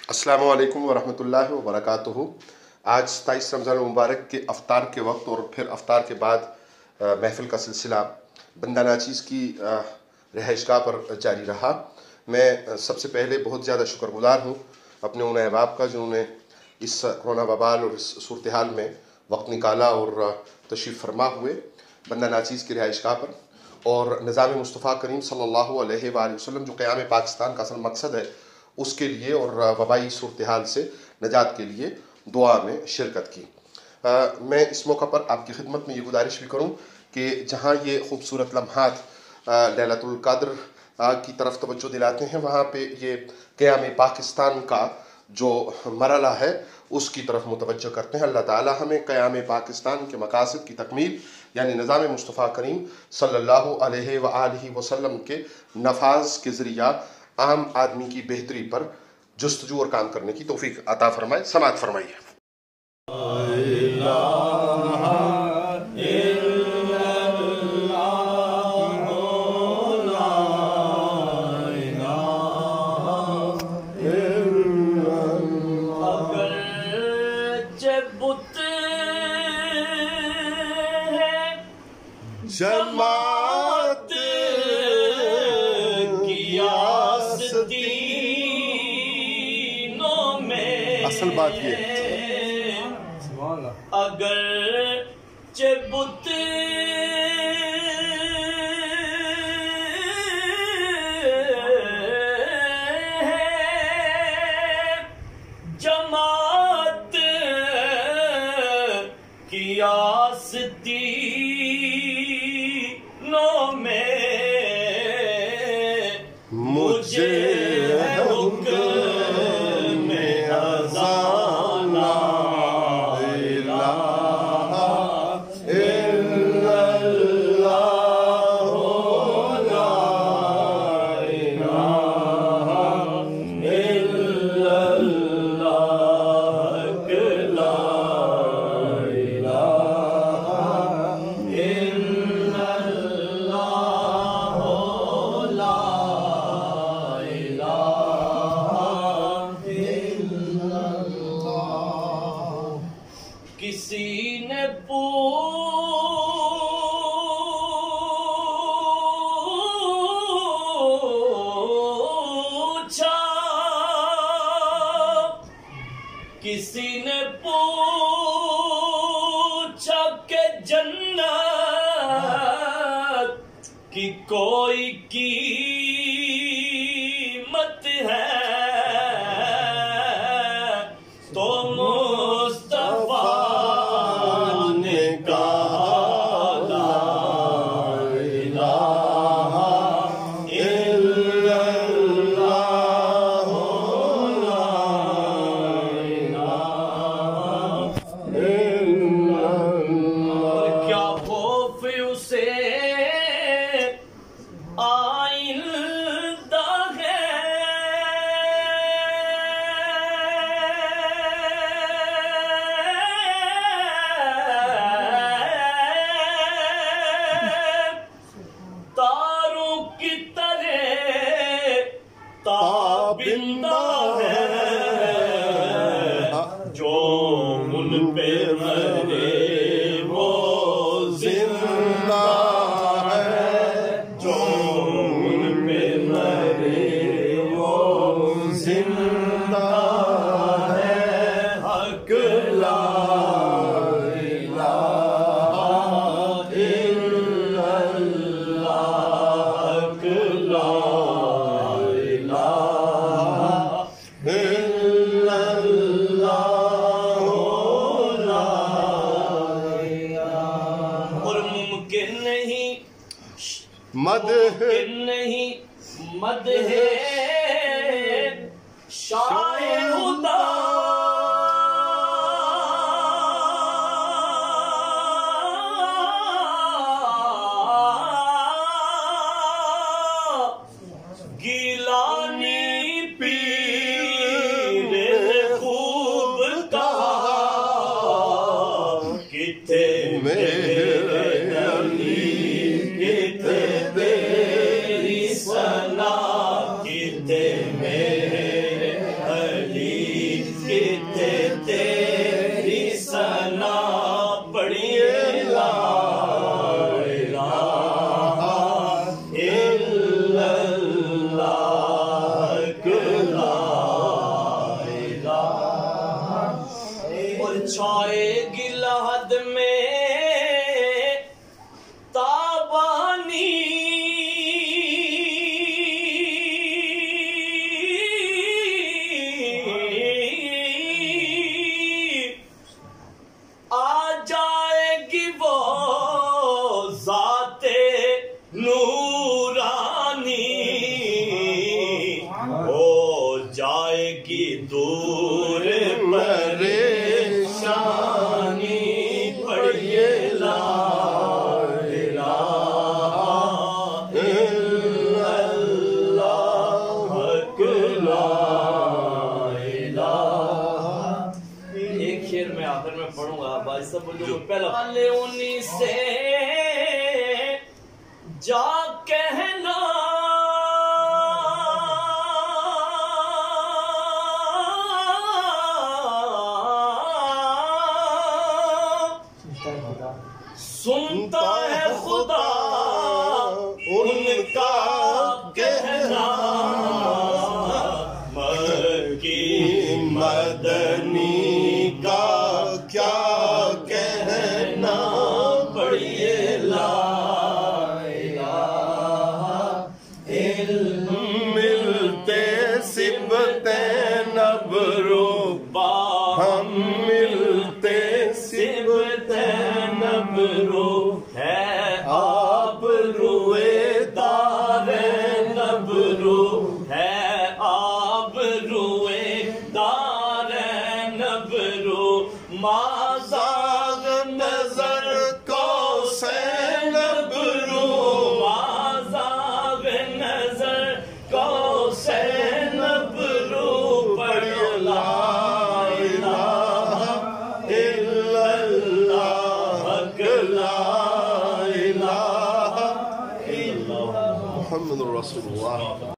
अस्सलामु अलैकुम वरहमतुल्लाहि वबरकातुहू। आज 27 रमज़ान मुबारक के अफ्तार के वक्त और फिर अफ्तार के बाद महफ़िल का सिलसिला बंदा नाचीज़ की रिहाइशगाह पर जारी रहा। मैं सबसे पहले बहुत ज़्यादा शुक्रगुज़ार हूँ अपने उन अहबाब का जिन्होंने इस कोरोना वबाल और इस सूरत हाल में वक्त निकाला और तशरीफ़ फरमा हुए बंदा नाचीज़ की रिहाइशगाह पर। और निज़ाम मुस्तफ़ा करीम सल्लल्लाहु अलैहि वसल्लम जो क़याम पाकिस्तान का असल मकसद है उसके लिए और वबाई सूरत हाल से निजात के लिए दुआ में शिरकत की। मैं इस मौका पर आपकी खिदमत में ये गुजारिश भी करूँ कि जहाँ ये खूबसूरत लम्हात लैलतुल क़द्र की तरफ तवज्जो दिलाते हैं, वहाँ पे ये क़याम पाकिस्तान का जो मरला है उसकी तरफ मुतवज्जो करते हैं। अल्लाह ताला हमें क़याम पाकिस्तान के मकासद की तकमील यानी निज़ाम मुस्तफ़ा करीम सल्लल्लाहु अलैहि वसल्लम के नफाज के ज़रिया आम आदमी की बेहतरी पर जुस्तजू और काम करने की तौफीक अता फरमाए। समाअत फरमाइए। जमात की आस्तीनों में असल बात ये अगर बुत जमात की आस्तीनों में मुझे हुक्म अज़ान ला इलाहा इल्लल्लाह ला इलाहा इल्लल्लाह ला किसी ने पूछा, किसी ने पूछा कि जन्नत की कोई कीमत है तो ताबिंदा है जो उन पे मरे वो जिंदा है, जो उन पे मरे वो जिंदा है। हक ला इलाहा इल्लल्लाह, हक ला नहीं मद है शाये खुदा गिलानी पीर खूब कहा किथे मेरे अली किथे तेरी सना किथे मेरे की दूर परेशानी पढ़िए ला इलाहा इल्लल्लाह हक ला इलाहा। एक शेर में आखिर में पढ़ूंगा भाई सब जो पहला वाले उन्हीं से जा कहना सुनता है खुदा उनका कहना मक्की मदनी का क्या कहना पढ़िए ला इलाहा इल्म मिलते सिबते नबरो हम मिलते सिबते नबरो है आप रुए दारे नबरो है आप रुए दारे नबरो माज़ाग नजर को से नबरो माज़ाग नजर को से नबरो पढ़ ला इलाहा इल्लल्लाह ला इलाहा इल्लल्लाह मुहम्मदुर रसूलुल्लाह।